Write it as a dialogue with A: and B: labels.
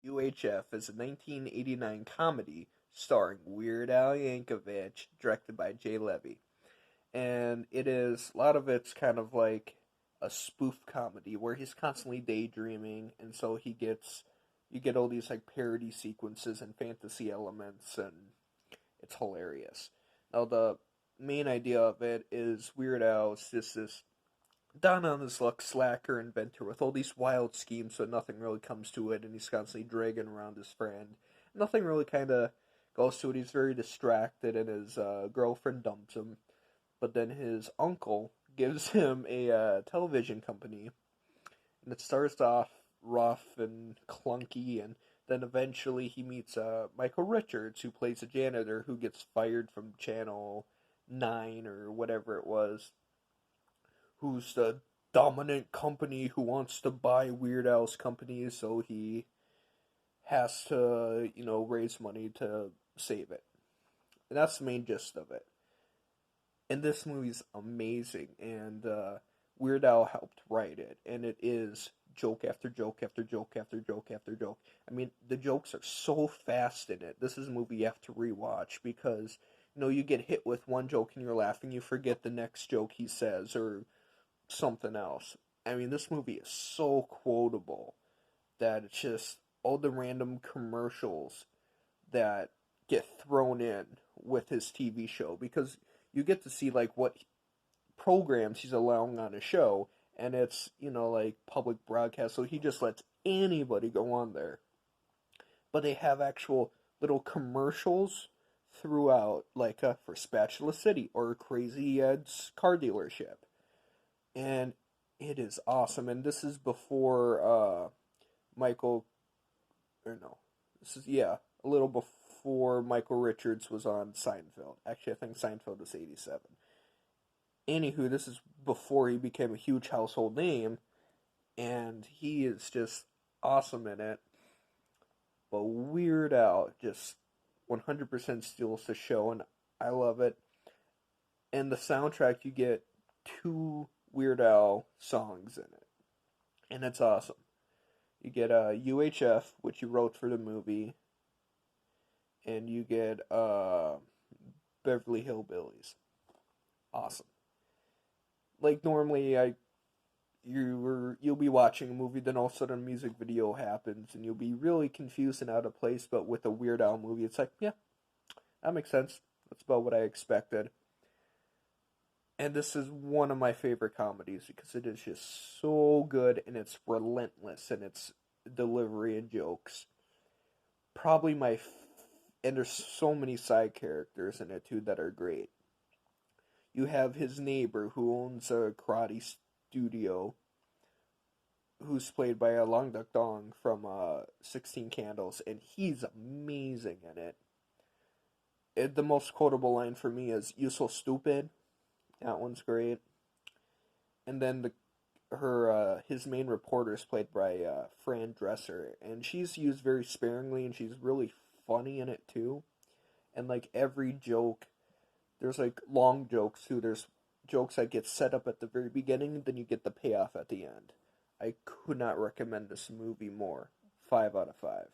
A: UHF is a 1989 comedy starring Weird Al Yankovic, directed by Jay Levy. And a lot of it's kind of like a spoof comedy where he's constantly daydreaming, and so you get all these like parody sequences and fantasy elements, and it's hilarious. Now, the main idea of it is Weird Al is just this down on his luck slacker inventor with all these wild schemes, so nothing really comes to it, and he's constantly dragging around his friend. Nothing really kind of goes to it. He's very distracted, and his girlfriend dumps him. But then his uncle gives him a television company, and it starts off rough and clunky, and then eventually he meets Michael Richards, who plays a janitor who gets fired from Channel 9 or whatever it was, who's the dominant company who wants to buy Weird Al's company, so he has to, raise money to save it. And that's the main gist of it. And this movie's amazing, and Weird Al helped write it, and it is joke after joke after joke after joke after joke. I mean, the jokes are so fast in it. This is a movie you have to rewatch because, you get hit with one joke and you're laughing, you forget the next joke he says, or something else. I mean, this movie is so quotable that it's just all the random commercials that get thrown in with his TV show, because you get to see like what programs he's allowing on his show, and it's like public broadcast, so he just lets anybody go on there. But they have actual little commercials throughout, like for Spatula City or Crazy Ed's car dealership, and it is awesome. And this is before Michael, or no, this is a little before Michael Richards was on Seinfeld. Actually, I think Seinfeld was '87. Anywho, this is before he became a huge household name, and he is just awesome in it. But Weird Al just 100% steals the show, and I love it. And the soundtrack, you get two Weird Al songs in it, and it's awesome. You get UHF, which you wrote for the movie, and you get Beverly Hillbillies. Awesome. Like normally, you'll be watching a movie, then all of a sudden a music video happens, and you'll be really confused and out of place. But with a Weird Al movie, it's like, yeah, that makes sense. That's about what I expected. And this is one of my favorite comedies because it is just so good, and it's relentless in its delivery and jokes. Probably and there's so many side characters in it too that are great. You have his neighbor who owns a karate studio, who's played by Long Duck Dong from 16 Candles, and he's amazing in it. The most quotable line for me is "You so stupid." That one's great. And then his main reporter is played by Fran Dresser, and she's used very sparingly, and she's really funny in it too. And like every joke, there's like long jokes too. There's jokes that get set up at the very beginning, then you get the payoff at the end. I could not recommend this movie more. 5 out of 5.